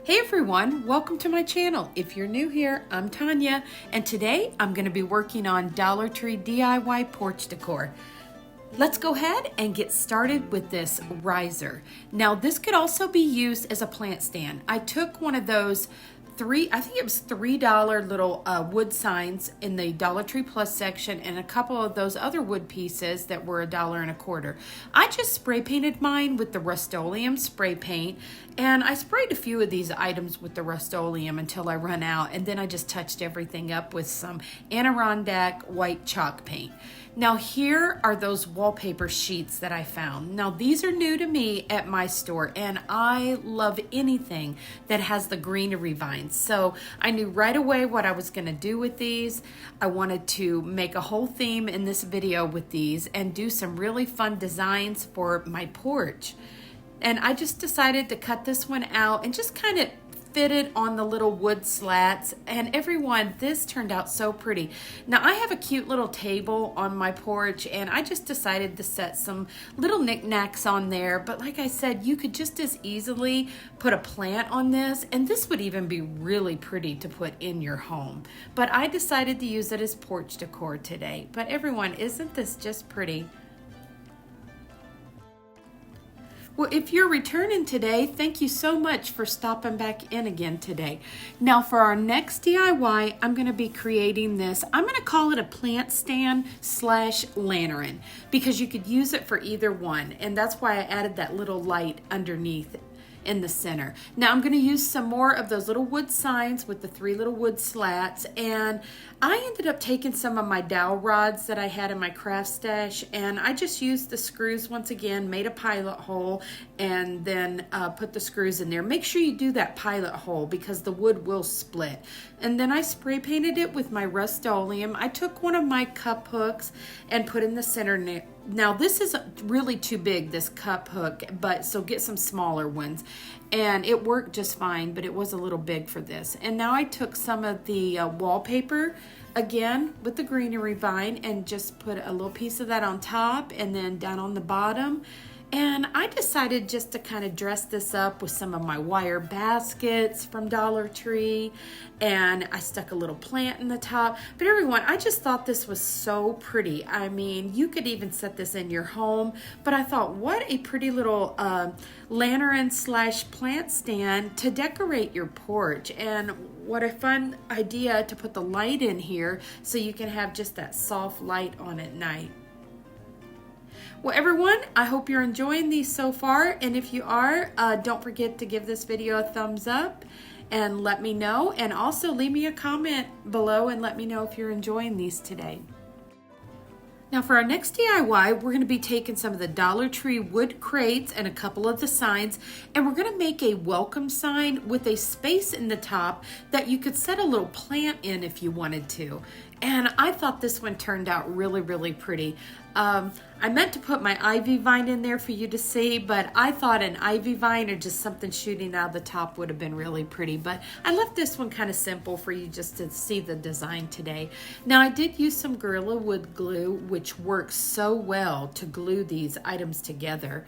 Hey everyone, welcome to my channel. If you're new here, I'm Tonya, and today I'm going to be working on Dollar Tree DIY porch decor. Let's go ahead and get started with this riser. Now this could also be used as a plant stand. I took one of those I think it was $3 little wood signs in the Dollar Tree Plus section and a couple of those other wood pieces that were $1.25. I just spray painted mine with the Rust-Oleum spray paint, and I sprayed a few of these items with the Rust-Oleum until I run out, and then I just touched everything up with some Adirondack white chalk paint. Now here are those wallpaper sheets that I found. Now these are new to me at my store, and I love anything that has the greenery vines. So I knew right away what I was going to do with these. I wanted to make a whole theme in this video with these and do some really fun designs for my porch. And I just decided to cut this one out and just kind of fit it on the little wood slats, and everyone, this turned out so pretty. Now I have a cute little table on my porch, and I just decided to set some little knickknacks on there, but like I said, you could just as easily put a plant on this, and this would even be really pretty to put in your home. But I decided to use it as porch decor today. But everyone, isn't this just pretty? Well, if you're returning today, thank you so much for stopping back in again today. Now for our next DIY, I'm going to be creating this. I'm going to call it a plant stand / lantern because you could use it for either one. And that's why I added that little light underneath in the center. Now I'm going to use some more of those little wood signs with the 3 little wood slats, and I ended up taking some of my dowel rods that I had in my craft stash, and I just used the screws once again, made a pilot hole, and then put the screws in there. Make sure you do that pilot hole because the wood will split. And then I spray painted it with my Rust-Oleum. I took one of my cup hooks and put in the center. Now this is really too big, this cup hook, but so get some smaller ones. And it worked just fine, but it was a little big for this. And now I took some of the wallpaper, again with the greenery vine, and just put a little piece of that on top and then down on the bottom. And I decided just to kind of dress this up with some of my wire baskets from Dollar Tree, and I stuck a little plant in the top. But everyone, I just thought this was so pretty. I mean, you could even set this in your home, but I thought what a pretty little lantern / plant stand to decorate your porch, and what a fun idea to put the light in here so you can have just that soft light on at night. Well, everyone, I hope you're enjoying these so far, and if you are, don't forget to give this video a thumbs up and let me know, and also leave me a comment below and let me know if you're enjoying these today. Now for our next DIY, we're going to be taking some of the Dollar Tree wood crates and a couple of the signs, and we're going to make a welcome sign with a space in the top that you could set a little plant in if you wanted to. And I thought this one turned out really, really pretty. I meant to put my ivy vine in there for you to see, but I thought an ivy vine or just something shooting out of the top would have been really pretty. But I left this one kind of simple for you just to see the design today. Now I did use some Gorilla Wood glue, which works so well to glue these items together.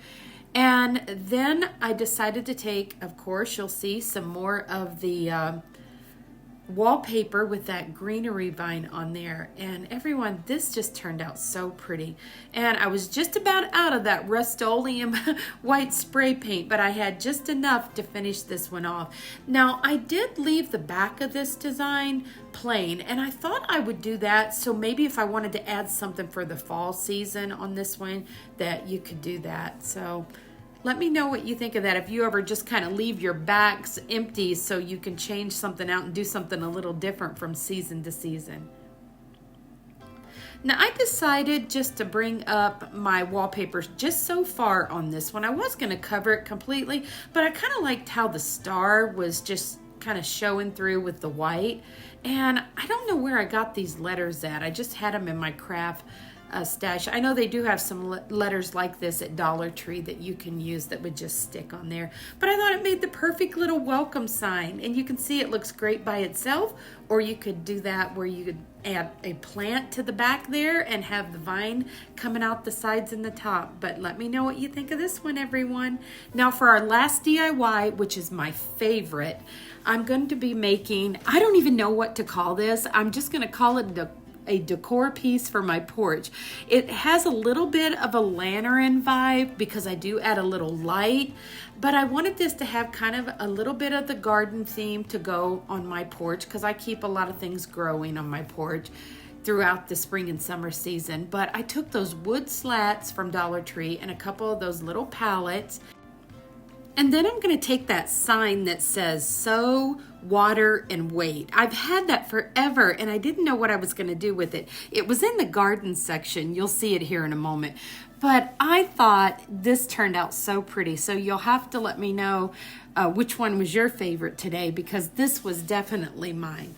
And then I decided to take, of course, you'll see some more of the wallpaper with that greenery vine on there. And everyone, this just turned out so pretty. And I was just about out of that Rust-Oleum white spray paint, but I had just enough to finish this one off. Now I did leave the back of this design plain, and I thought I would do that, so maybe if I wanted to add something for the fall season on this one, that you could do that. So let me know what you think of that, if you ever just kind of leave your backs empty so you can change something out and do something a little different from season to season. Now I decided just to bring up my wallpapers just so far on this one. I was going to cover it completely, but I kind of liked how the star was just kind of showing through with the white. And I don't know where I got these letters at. I just had them in my craft stash. I know they do have some letters like this at Dollar Tree that you can use that would just stick on there. But I thought it made the perfect little welcome sign. And you can see it looks great by itself, or you could do that where you could add a plant to the back there and have the vine coming out the sides and the top. But let me know what you think of this one, everyone. Now for our last DIY, which is my favorite, I'm going to be making, I don't even know what to call this. I'm just going to call it a decor piece for my porch. It has a little bit of a lantern vibe because I do add a little light, but I wanted this to have kind of a little bit of the garden theme to go on my porch because I keep a lot of things growing on my porch throughout the spring and summer season. But I took those wood slats from Dollar Tree and a couple of those little pallets. And then I'm going to take that sign that says sow, water, and wait. I've had that forever and I didn't know what I was going to do with it. It was in the garden section. You'll see it here in a moment. But I thought this turned out so pretty. So you'll have to let me know which one was your favorite today because this was definitely mine.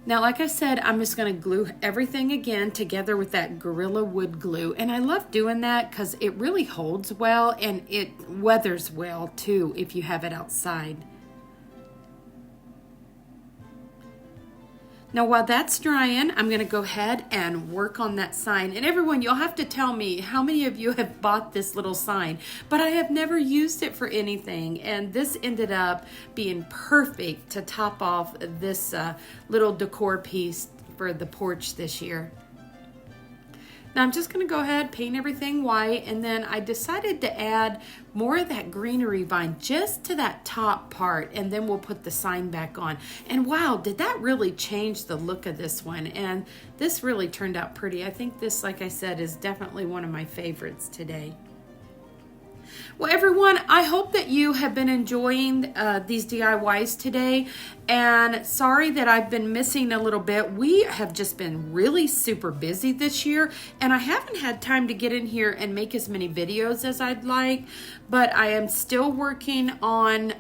Now, like I said, I'm just going to glue everything again together with that Gorilla Wood glue. And I love doing that because it really holds well and it weathers well too if you have it outside. Now, while that's drying, I'm going to go ahead and work on that sign. And everyone, you'll have to tell me how many of you have bought this little sign, but I have never used it for anything. And this ended up being perfect to top off this little decor piece for the porch this year. Now I'm just going to go ahead, paint everything white, and then I decided to add more of that greenery vine just to that top part, and then we'll put the sign back on. And wow, did that really change the look of this one? And this really turned out pretty. I think this, like I said, is definitely one of my favorites today. Well, everyone, I hope that you have been enjoying these DIYs today. And sorry that I've been missing a little bit. We have just been really super busy this year, and I haven't had time to get in here and make as many videos as I'd like. But I am still working on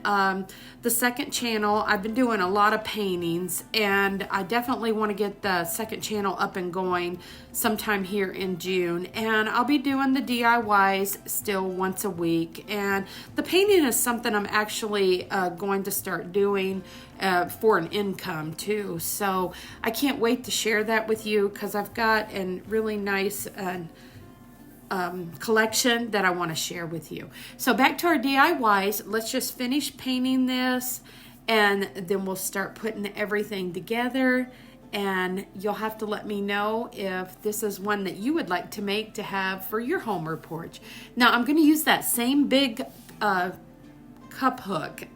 the second channel. I've been doing a lot of paintings, and I definitely want to get the second channel up and going sometime here in June. And I'll be doing the DIYs still once a week. And the painting is something I'm actually going to start doing for an income too. So I can't wait to share that with you because I've got a really nice collection that I want to share with you. So back to our DIYs. Let's just finish painting this and then we'll start putting everything together. And you'll have to let me know if this is one that you would like to make to have for your home or porch. Now I'm going to use that same big cup hook.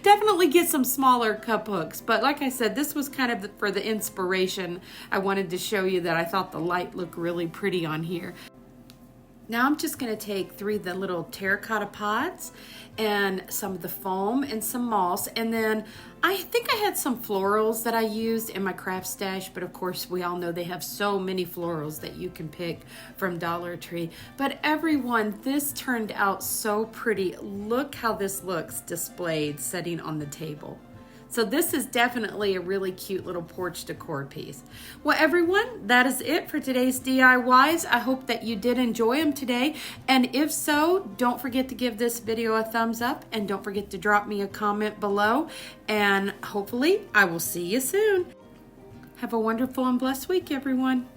Definitely get some smaller cup hooks, but like I said, this was kind of for the inspiration. I wanted to show you that I thought the light looked really pretty on here. Now I'm just going to take 3 of the little terracotta pots and some of the foam and some moss, and then I think I had some florals that I used in my craft stash, but of course we all know they have so many florals that you can pick from Dollar Tree. But everyone, this turned out so pretty. Look how this looks displayed sitting on the table. So this is definitely a really cute little porch decor piece. Well, everyone, that is it for today's DIYs. I hope that you did enjoy them today. And if so, don't forget to give this video a thumbs up and don't forget to drop me a comment below. And hopefully I will see you soon. Have a wonderful and blessed week, everyone.